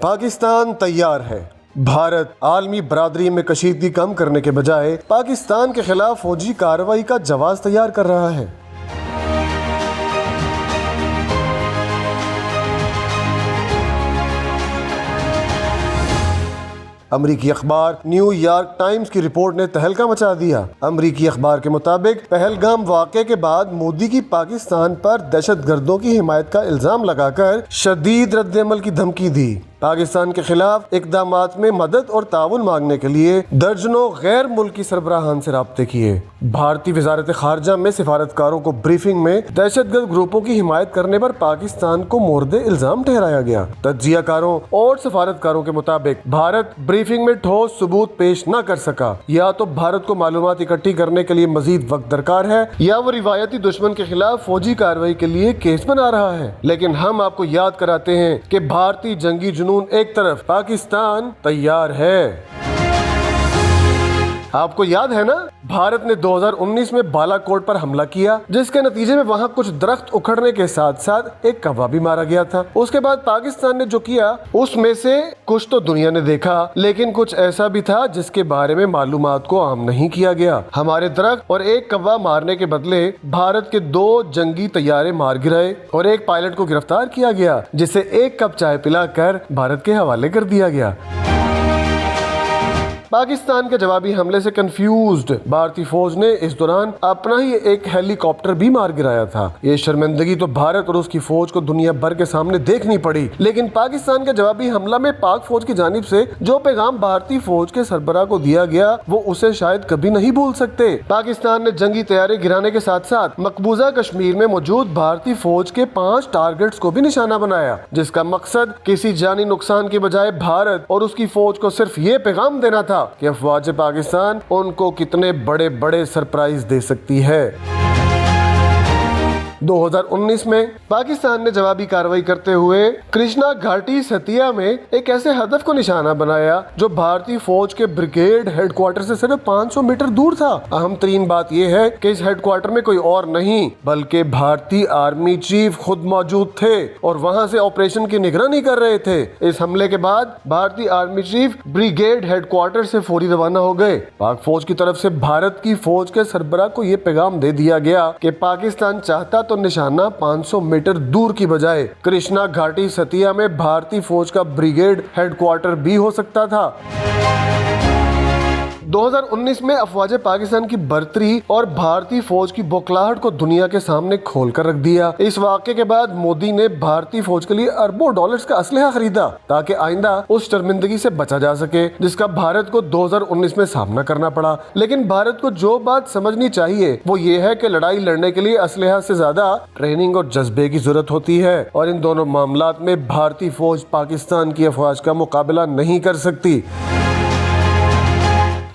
پاکستان تیار ہے۔ بھارت عالمی برادری میں کشیدگی کم کرنے کے بجائے پاکستان کے خلاف فوجی کارروائی کا جواز تیار کر رہا ہے۔ امریکی اخبار نیو یارک ٹائمز کی رپورٹ نے تہلکہ مچا دیا۔ امریکی اخبار کے مطابق پہلگام واقعے کے بعد مودی کی پاکستان پر دہشت گردوں کی حمایت کا الزام لگا کر شدید رد عمل کی دھمکی دی۔ پاکستان کے خلاف اقدامات میں مدد اور تعاون مانگنے کے لیے درجنوں غیر ملکی سربراہان سے رابطے کیے۔ بھارتی وزارت خارجہ میں سفارتکاروں کو بریفنگ میں دہشت گرد گروپوں کی حمایت کرنے پر پاکستان کو مورد الزام ٹھہرایا گیا۔ تجزیہ کاروں اور سفارتکاروں کے مطابق بھارت بریفنگ میں ٹھوس ثبوت پیش نہ کر سکا۔ یا تو بھارت کو معلومات اکٹھی کرنے کے لیے مزید وقت درکار ہے یا وہ روایتی دشمن کے خلاف فوجی کارروائی کے لیے کیس بنا رہا ہے۔ لیکن ہم آپ کو یاد کراتے ہیں کہ بھارتی جنگی جنون ایک طرف، پاکستان تیار ہے۔ آپ کو یاد ہے نا، بھارت نے 2019 میں بالا کوٹ پر حملہ کیا، جس کے نتیجے میں وہاں کچھ درخت اکھڑنے کے ساتھ ساتھ ایک کوا بھی مارا گیا تھا۔ اس کے بعد پاکستان نے جو کیا اس میں سے کچھ تو دنیا نے دیکھا، لیکن کچھ ایسا بھی تھا جس کے بارے میں معلومات کو عام نہیں کیا گیا۔ ہمارے درخت اور ایک کوا مارنے کے بدلے بھارت کے 2 جنگی طیارے مار گرائے اور ایک پائلٹ کو گرفتار کیا گیا، جسے 1 کپ چائے پلا کر بھارت کے حوالے کر دیا گیا۔ پاکستان کے جوابی حملے سے کنفیوزڈ بھارتی فوج نے اس دوران اپنا ہی ایک ہیلی کاپٹر بھی مار گرایا تھا۔ یہ شرمندگی تو بھارت اور اس کی فوج کو دنیا بھر کے سامنے دیکھنی پڑی، لیکن پاکستان کے جوابی حملہ میں پاک فوج کی جانب سے جو پیغام بھارتی فوج کے سربراہ کو دیا گیا وہ اسے شاید کبھی نہیں بھول سکتے۔ پاکستان نے جنگی طیارے گرانے کے ساتھ ساتھ مقبوضہ کشمیر میں موجود بھارتی فوج کے 5 ٹارگٹس کو بھی نشانہ بنایا، جس کا مقصد کسی جانی نقصان کی بجائے بھارت اور اس کی فوج کو صرف یہ پیغام دینا تھا کہ افواج پاکستان ان کو کتنے بڑے بڑے سرپرائز دے سکتی ہے۔ 2019 میں پاکستان نے جوابی کارروائی کرتے ہوئے کرشنا گھاٹی ستیا میں ایک ایسے ہدف کو نشانہ بنایا جو بھارتی فوج کے بریگیڈ ہیڈ کوارٹر سے صرف 500 میٹر دور تھا۔ اہم ترین بات یہ ہے کہ اس ہیڈ کوارٹر میں کوئی اور نہیں بلکہ بھارتی آرمی چیف خود موجود تھے اور وہاں سے آپریشن کی نگرانی کر رہے تھے۔ اس حملے کے بعد بھارتی army chief brigade headquarter سے فوری روانہ ہو گئے۔ پاک فوج کی طرف سے بھارت کی فوج کے سربراہ کو یہ پیغام دے دیا گیا کہ پاکستان چاہتا تو نشانہ 500 میٹر دور کی بجائے کرشنا گھاٹی ستیا میں بھارتی فوج کا بریگیڈ ہیڈ کوارٹر بھی ہو سکتا تھا۔ 2019 میں افواج پاکستان کی برتری اور بھارتی فوج کی بوکھلاہٹ کو دنیا کے سامنے کھول کر رکھ دیا۔ اس واقعے کے بعد مودی نے بھارتی فوج کے لیے اربوں ڈالرز کا اسلحہ خریدا تاکہ آئندہ اس شرمندگی سے بچا جا سکے جس کا بھارت کو 2019 میں سامنا کرنا پڑا۔ لیکن بھارت کو جو بات سمجھنی چاہیے وہ یہ ہے کہ لڑائی لڑنے کے لیے اسلحہ سے زیادہ ٹریننگ اور جذبے کی ضرورت ہوتی ہے، اور ان دونوں معاملات میں بھارتی فوج پاکستان کی افواج کا مقابلہ نہیں کر سکتی۔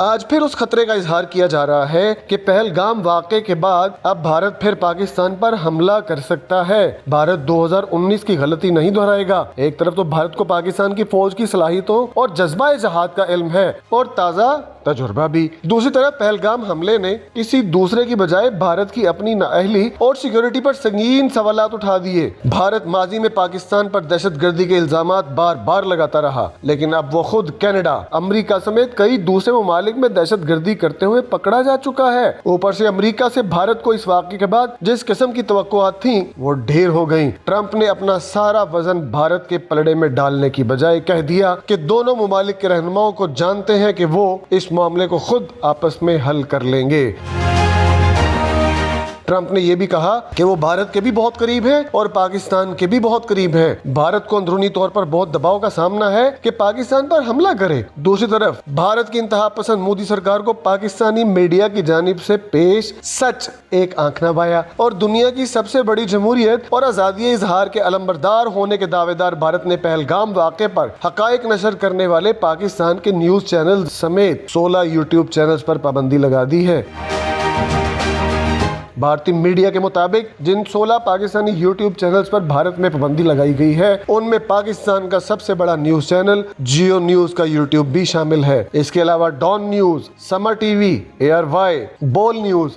آج پھر اس خطرے کا اظہار کیا جا رہا ہے کہ پہلگام واقعے کے بعد اب بھارت پھر پاکستان پر حملہ کر سکتا ہے۔ بھارت 2019 کی غلطی نہیں دہرائے گا۔ ایک طرف تو بھارت کو پاکستان کی فوج کی صلاحیتوں اور جذبہ جہاد کا علم ہے اور تازہ تجربہ بھی، دوسری طرف پہلگام حملے نے کسی دوسرے کی بجائے بھارت کی اپنی نااہلی اور سیکیورٹی پر سنگین سوالات اٹھا دیے۔ بھارت ماضی میں پاکستان پر دہشت گردی کے الزامات بار بار لگاتا رہا، لیکن اب وہ خود کینیڈا، امریکہ سمیت کئی دوسرے ممالک میں دہشت گردی کرتے ہوئے پکڑا جا چکا ہے۔ اوپر سے امریکہ سے بھارت کو اس واقعے کے بعد جس قسم کی توقعات تھیں وہ ڈھیر ہو گئیں۔ ٹرمپ نے اپنا سارا وزن بھارت کے پلڑے میں ڈالنے کی بجائے کہہ دیا کہ دونوں ممالک کے رہنماؤں کو جانتے ہیں کہ وہ اس معاملے کو خود آپس میں حل کر لیں گے۔ ٹرمپ نے یہ بھی کہا کہ وہ بھارت کے بھی بہت قریب ہیں اور پاکستان کے بھی بہت قریب ہیں۔ بھارت کو اندرونی طور پر بہت دباؤ کا سامنا ہے کہ پاکستان پر حملہ کرے۔ دوسری طرف بھارت کی انتہا پسند مودی سرکار کو پاکستانی میڈیا کی جانب سے پیش سچ ایک آنکھ نہ بھایا اور دنیا کی سب سے بڑی جمہوریت اور آزادی اظہار کے علمبردار ہونے کے دعوے دار بھارت نے پہلگام واقعے پر حقائق نشر کرنے والے پاکستان کے نیوز چینل سمیت 16 یوٹیوب چینلز پر پابندی لگا دی ہے۔ بھارتی میڈیا کے مطابق جن 16 پاکستانی یوٹیوب چینلز پر بھارت میں پابندی لگائی گئی ہے ان میں پاکستان کا سب سے بڑا نیوز چینل جیو نیوز کا یوٹیوب بھی شامل ہے۔ اس کے علاوہ ڈان نیوز، سمر ٹی وی، ARY، بول نیوز،